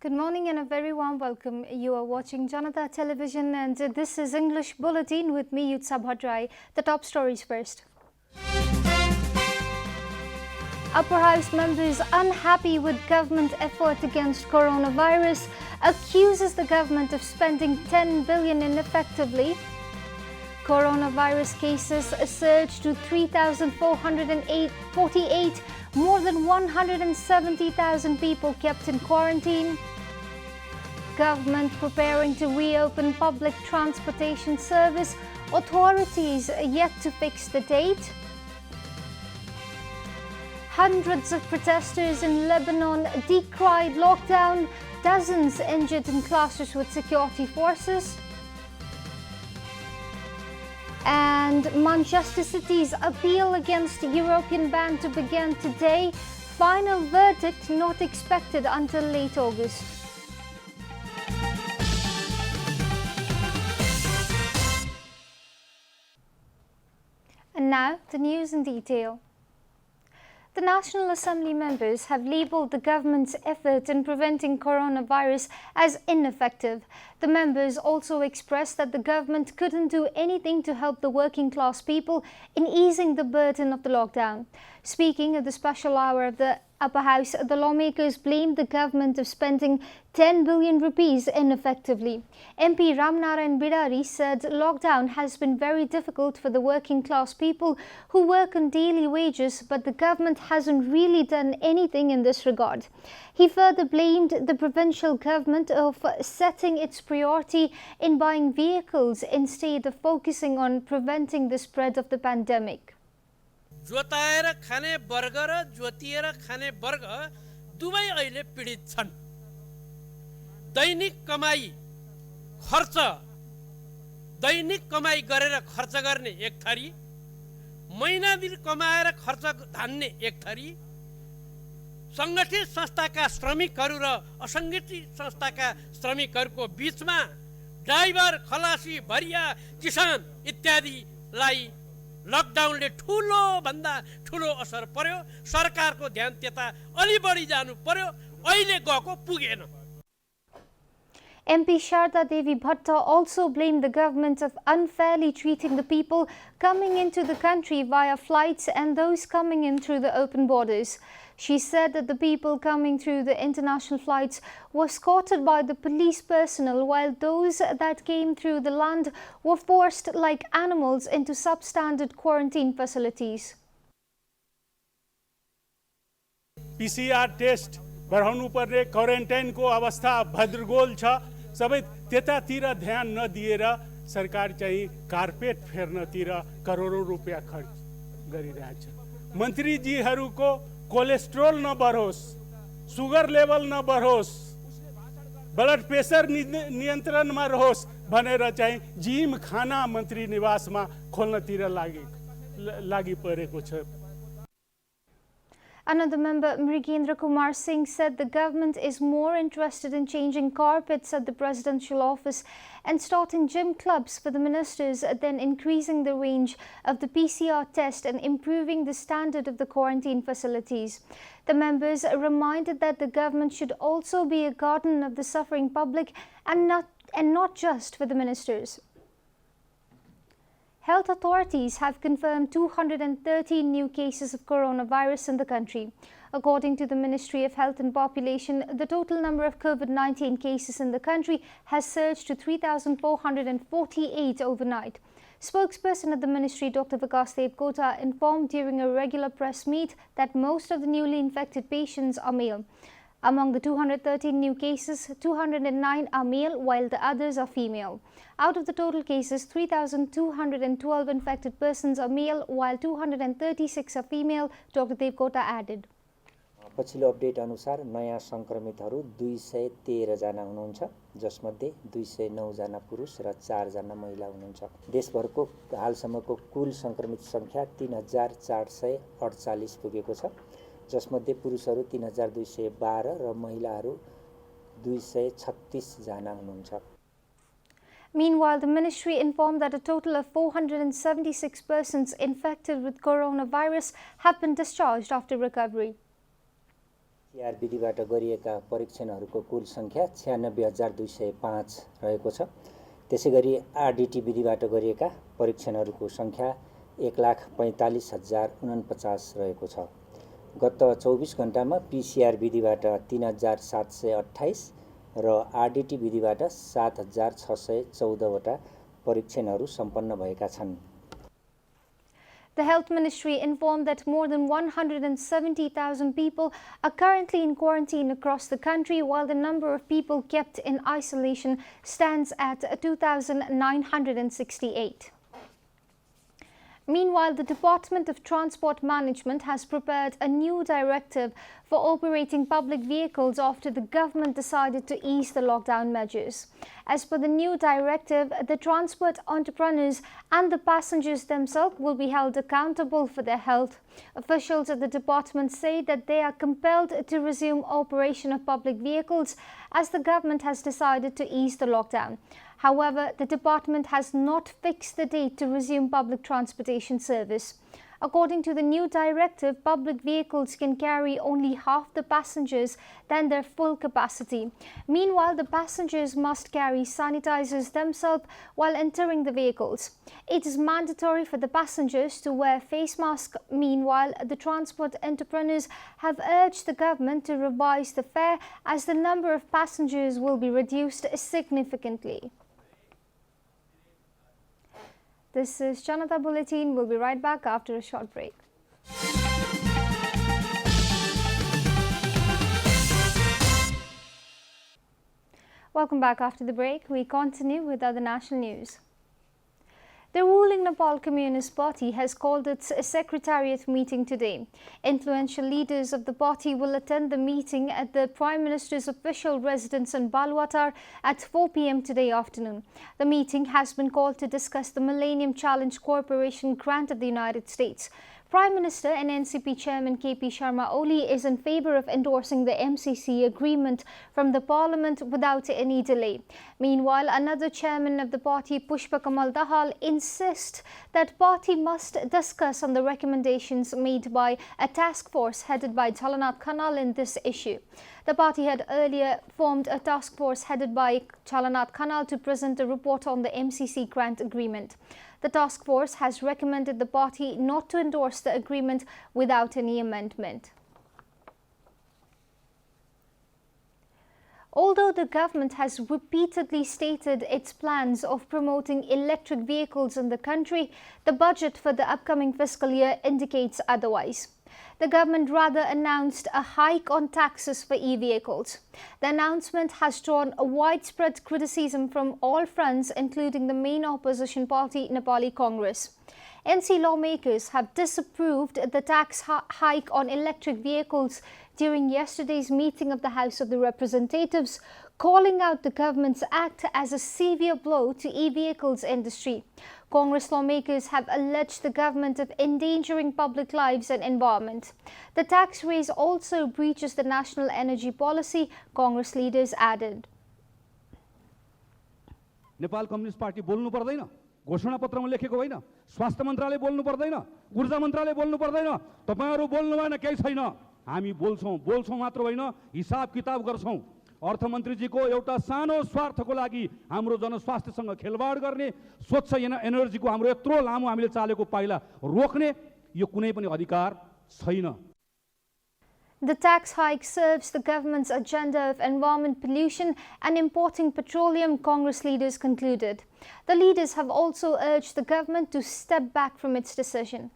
Good morning and a very warm welcome. You are watching JanataTelevision and this is English Bulletin with me, Jestha Bhattrai. The top stories first. Upper House members unhappy with government effort against coronavirus, accuses the government of spending 10 billion ineffectively. Coronavirus cases surged to 3,448, more than 170,000 people kept in quarantine. Government preparing to reopen public transportation service, authorities yet to fix the date. Hundreds of protesters in Lebanon decried lockdown, dozens injured in clashes with security forces. And Manchester City's appeal against European ban to begin today. Final verdict not expected until late August. And now the news in detail. The National Assembly members have labelled the government's effort in preventing coronavirus as ineffective. The members also expressed that the government couldn't do anything to help the working class people in easing the burden of the lockdown. Speaking at the special hour of the Upper House, the lawmakers blamed the government of spending 10 billion rupees ineffectively. MP Ramnarayan Bidari said lockdown has been very difficult for the working class people who work on daily wages, but the government hasn't really done anything in this regard. He further blamed the provincial government of setting its priority in buying vehicles instead of focusing on preventing the spread of the pandemic. जोताएर खाने वर्ग र जोतिएर खाने वर्ग दुवै अहिले पीडित छन्। दैनिक कमाई गरेर खर्च गर्ने एक थरी, महिना दिन कमाएर खर्च धान्ने एक थरी, संगठित संस्थाका श्रमिकहरू र असंगठित संस्थाका श्रमिकहरूको बीचमा ड्राइभर, खलासी, भरिया, किसान इत्यादिलाई लकडाउनले ठूलो भन्दा ठूलो असर पर्यो। सरकारको ध्यान त्यता अलि बढी जानु पर्यो, अहिले गएको पुगेन। MP Sharda Devi Bhatta also blamed the government of unfairly treating the people coming into the country via flights and those coming in through the open borders. She said that the people coming through the international flights were escorted by the police personnel, while those that came through the land were forced like animals into substandard quarantine facilities. PCR test बढाउनु पर्ने, quarantine को अवस्था भद्रगोल छ, सबै त्यतातिर ध्यान नदिएर सरकार चाहिँ कार्पेट फेर्नतिर करोडौं रुपैयाँ खर्च गरिरहेछ। मन्त्रीजीहरूको कोलेस्ट्रोल नबढोस्, सुगर लेभल नबढोस्, ब्लड प्रेसर नियन्त्रणमा रहोस् भनेर चाहिँ जिम खाना मन्त्री निवासमा खोल्नतिर लागि परेको छ। Another member, Mrigendra Kumar Singh, said the government is more interested in changing carpets at the presidential office and starting gym clubs for the ministers than increasing the range of the PCR test and improving the standard of the quarantine facilities. The members reminded that the government should also be a guardian of the suffering public and not just for the ministers. Health authorities have confirmed 213 new cases of coronavirus in the country. According to the Ministry of Health and Population, the total number of COVID-19 cases in the country has surged to 3,448 overnight. Spokesperson at the ministry, Dr. Vikas Devkota, informed during a regular press meet that most of the newly infected patients are male. Among the 213 new cases, 209 are male, while the others are female. Out of the total cases, 3,212 infected persons are male, while 236 are female, Dr. Devkota added. पछिल्लो update अनुसार नयाँ संक्रमितहरू 213 जना हुनुहुन्छ, जसमध्ये 209 जना पुरुष र 4 जना महिला हुनुहुन्छ। देशभरको हालसम्मको कुल संक्रमित संख्या 3,448 पुगेको छ, जसमध्ये पुरुषहरू 3,212 र महिलाहरू 236 जना हुनुहुन्छ। Meanwhile, the ministry informed that a total of 476 persons infected with coronavirus have been discharged after recovery. PCR विधिबाट गरिएका परीक्षणहरूको कुल सङ्ख्या 96,205 रहेको छ। त्यसै गरी आरडिटी विधिबाट गरिएका परीक्षणहरूको सङ्ख्या 1,45,049 रहेको छ। गत 24 घण्टामा PCR विधिबाट 3,728 र आरडिटी विधिबाट 7,614 वटा परीक्षणहरू सम्पन्न भएका छन्। The Health Ministry informed that more than 170,000 people are currently in quarantine across the country, while the number of people kept in isolation stands at 2,968. Meanwhile, the Department of Transport Management has prepared a new directive for operating public vehicles after the government decided to ease the lockdown measures. As per the new directive, the transport entrepreneurs and the passengers themselves will be held accountable for their health. Officials at the department say that they are compelled to resume operation of public vehicles as the government has decided to ease the lockdown. However, the department has not fixed the date to resume public transportation service. According to the new directive, public vehicles can carry only half the passengers than their full capacity. Meanwhile, the passengers must carry sanitizers themselves while entering the vehicles. It is mandatory for the passengers to wear face masks. Meanwhile, the transport entrepreneurs have urged the government to revise the fare as the number of passengers will be reduced significantly. This is Janata Bulletin. We'll be right back after a short break. Welcome back after the break. We continue with other national news. The ruling Nepal Communist Party has called its secretariat meeting today. Influential leaders of the party will attend the meeting at the Prime Minister's official residence in Baluwatar at 4 p.m. today afternoon. The meeting has been called to discuss the Millennium Challenge Corporation grant of the United States. Prime Minister and NCP Chairman KP Sharma Oli is in favor of endorsing the MCC agreement from the Parliament without any delay. Meanwhile, another chairman of the party, Pushpa Kamal Dahal, insists that party must discuss on the recommendations made by a task force headed by Janata Kanal in this issue. The party had earlier formed a task force headed by Janata Kanal to present a report on the MCC grant agreement. The task force has recommended the party not to endorse the agreement without any amendment. Although the government has repeatedly stated its plans of promoting electric vehicles in the country, the budget for the upcoming fiscal year indicates otherwise. The government rather announced a hike on taxes for e-vehicles. The announcement has drawn a widespread criticism from all fronts, including the main opposition party, Nepali Congress. NC lawmakers have disapproved the tax hike on electric vehicles during yesterday's meeting of the House of the Representatives, calling out the government's act as a severe blow to e-vehicles industry. Congress lawmakers have alleged the government of endangering public lives and environment. The tax raise also breaches the national energy policy, Congress leaders added. Nepal communist party बोल्नु पर्दैन, घोषणा पत्रमा लेखेको होइन, स्वास्थ्य मन्त्रालय बोल्नु पर्दैन, ऊर्जा मन्त्रालय बोल्नु पर्दैन, तपाईहरु बोल्नु भएन केही छैन। हामी बोल्छौं मात्र होइन, हिसाब किताब गर्छौं। अर्थमन्त्रीजीको एउटा सानो स्वार्थको लागि हाम्रो जनस्वास्थ्यसँग खेलवाड गर्ने, स्वच्छ एनर्जीको हाम्रो यत्रो लामो हामीले चालेको पाइला रोक्ने यो कुनै पनि अधिकार छैन। The tax hike serves the government's agenda of environment pollution and importing petroleum, Congress leaders concluded. The leaders have also urged the government to step back from its decision.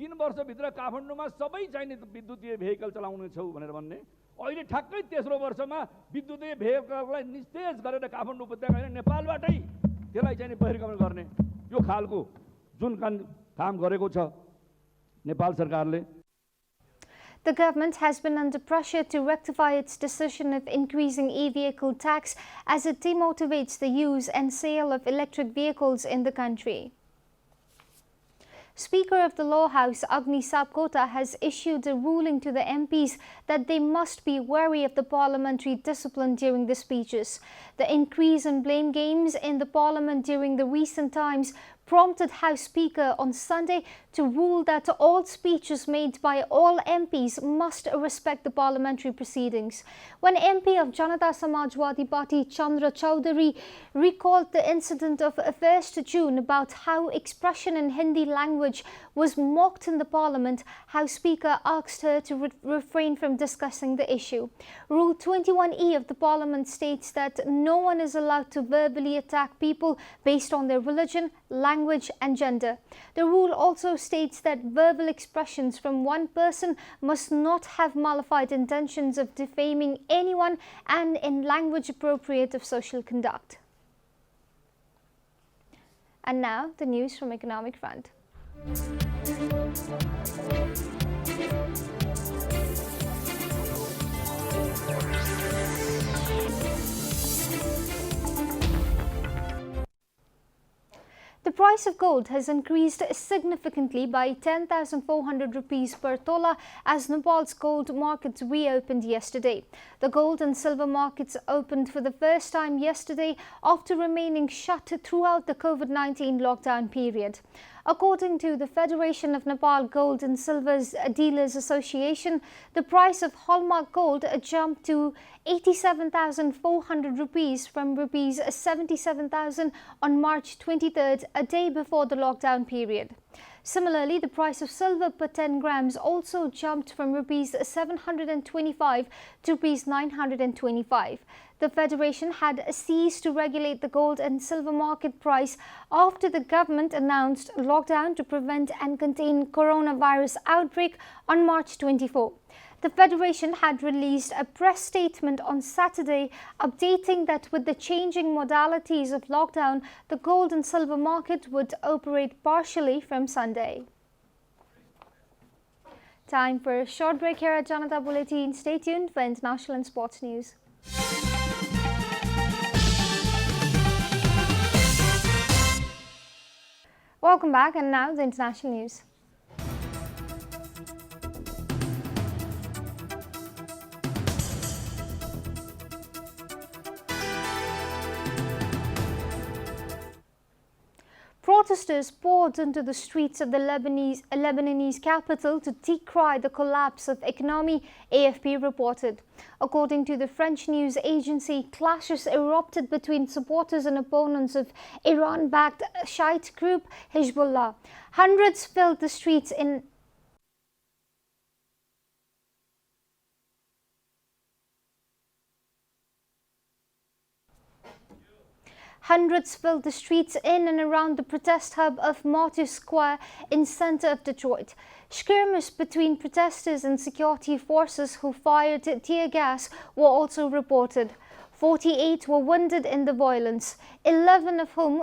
तीन वर्षभित्र काठमाडौँमा सबै चाहिने विद्युतीय भेहिकल चलाउने छौ भनेर भन्ने, अहिले ठ्याक्कै तेस्रो वर्षमा विद्युतीय भेहिकललाई निस्तेज गरेर काठमाडौँ उपत्यका हैन नेपालबाटै त्यसलाई चाहिँ बहिर्गमन गर्ने यो खालको जुन काम गरेको छ नेपाल सरकारले. The government has been under pressure to rectify its decision of increasing e-vehicle tax as it demotivates the use and sale of electric vehicles in the country. Speaker of the Law House, Agni Sapkota, has issued a ruling to the MPs that they must be wary of the parliamentary discipline during the speeches. The increase in blame games in the parliament during the recent times prompted House Speaker on Sunday to rule that all speeches made by all MPs must respect the parliamentary proceedings. When MP of Janata Samajwadi Party Chandra Chowdhury recalled the incident of 1st June about how expression in Hindi language was mocked in the parliament, House Speaker asked her to refrain from discussing the issue. Rule 21E of the parliament states that no one is allowed to verbally attack people based on their religion, language and gender. The rule also states that verbal expressions from one person must not have malified intentions of defaming anyone and in language appropriate of social conduct. And now the news from economic front. The price of gold has increased significantly by 10,400 rupees per tola as Nepal's gold markets reopened yesterday. The gold and silver markets opened for the first time yesterday after remaining shut throughout the COVID-19 lockdown period. According to the Federation of Nepal Gold and Silver Dealers Association, the price of hallmark gold jumped to 87,400 rupees from rupees 77,000 on March 23rd, a day before the lockdown period. Similarly, the price of silver per 10 grams also jumped from rupees 725 to rupees 925. The Federation had ceased to regulate the gold and silver market price after the government announced lockdown to prevent and contain coronavirus outbreak on March 24. The Federation had released a press statement on Saturday updating that with the changing modalities of lockdown, the gold and silver market would operate partially from Sunday. Time for a short break here at Janata Bulletin. Stay tuned for international and sports news. Welcome back, and now the international news. Protesters poured into the streets of the Lebanese capital to decry the collapse of economy, AFP reported. According to the French news agency, clashes erupted between supporters and opponents of Iran-backed Shiite group Hezbollah. Hundreds filled the streets in in and around the protest hub of Martyrs Square in center of Detroit. Skirmishes between protesters and security forces who fired tear gas were also reported. 48 were wounded in the violence, 11 of whom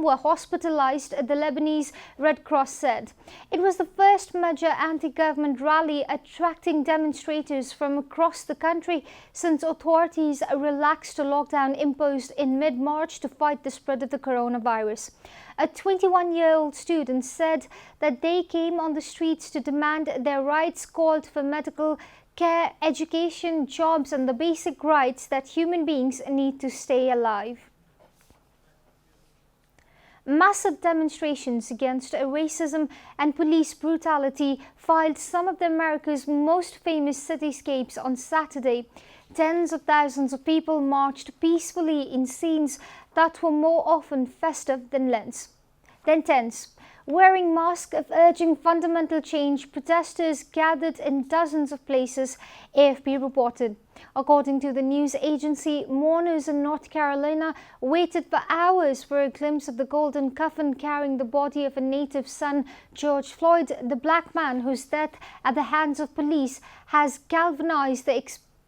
were hospitalized, the Lebanese Red Cross said. It was the first major anti-government rally attracting demonstrators from across the country since authorities relaxed a lockdown imposed in mid-March to fight the spread of the coronavirus. A 21-year-old student said that they came on the streets to demand their rights, called for medical care, education, jobs, and the basic rights that human beings need to stay alive. Massive demonstrations against racism and police brutality filled some of America's most famous cityscapes on Saturday. Tens of thousands of people marched peacefully in scenes that were more often festive than tense. Wearing masks of urging fundamental change, protesters gathered in dozens of places, AFP reported. According to the news agency, mourners in North Carolina waited for hours for a glimpse of the golden coffin carrying the body of a native son, George Floyd, the black man whose death at the hands of police has galvanized the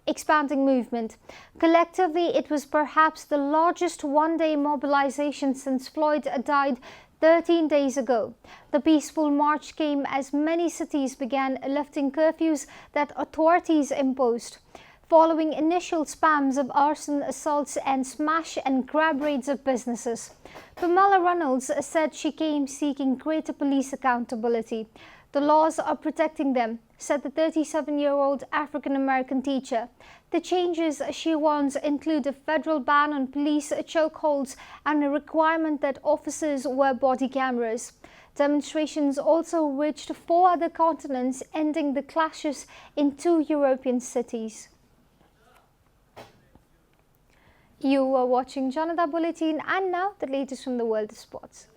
expanding movement. Collectively, it was perhaps the largest one-day mobilization since Floyd died 13 days ago. The peaceful march came as many cities began lifting curfews that authorities imposed, following initial spams of arson, assaults and smash and grab raids of businesses. Pamela Reynolds said she came seeking greater police accountability. The laws are protecting them, said the 37-year-old African-American teacher. The changes she wants include a federal ban on police chokeholds and a requirement that officers wear body cameras. Demonstrations also reached 4 other continents, ending the clashes in 2 European cities. You are watching Janata Bulletin, and now the latest from the world of sports.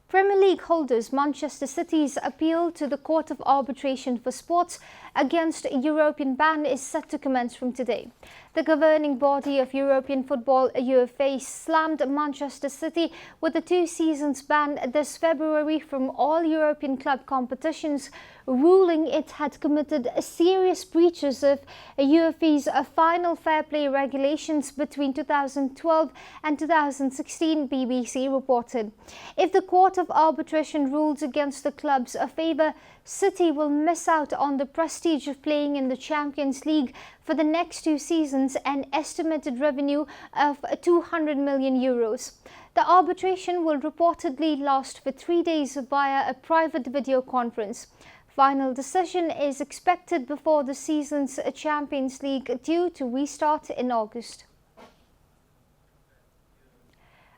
Premier League holders Manchester City's appeal to the Court of Arbitration for Sports against a European ban is set to commence from today. The governing body of European football, UEFA, slammed Manchester City with a 2-seasons ban this February from all European club competitions, ruling it had committed serious breaches of UEFA's final fair play regulations between 2012 and 2016, BBC reported. If the Court of Arbitration rules against the club's favour, City will miss out on the prestige of playing in the Champions League for the next 2 seasons and estimated revenue of €200 million. The arbitration will reportedly last for 3 days via a private video conference. Final decision is expected before the season's Champions League, due to restart in August.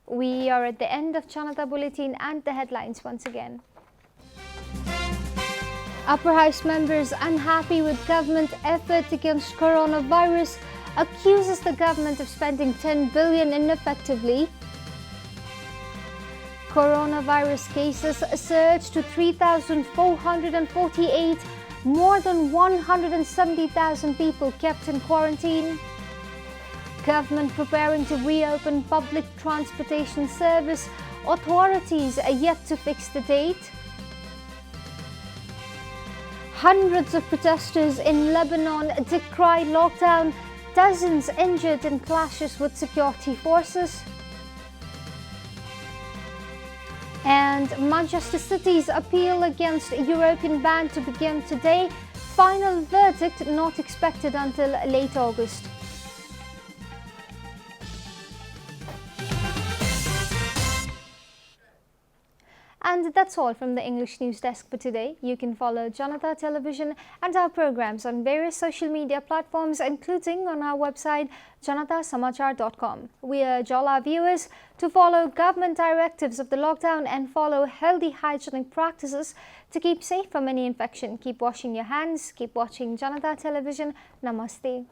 We are at the end of Janata Bulletin, and the headlines once again. Upper House members unhappy with government effort against coronavirus, accuses the government of spending $10 billion ineffectively. Coronavirus cases surged to 3,448, more than 170,000 people kept in quarantine. Government preparing to reopen public transportation service, authorities are yet to fix the date. Hundreds of protesters in Lebanon decry lockdown, dozens injured in clashes with security forces. And Manchester City's appeal against a European ban to begin today. Final verdict not expected until late August. And that's all from the English News Desk for today. You can follow Janata Television and our programs on various social media platforms, including on our website JanataSamachar.com. We urge all our viewers to follow government directives of the lockdown and follow healthy hygienic practices to keep safe from any infection. Keep washing your hands. Keep watching Janata Television. Namaste.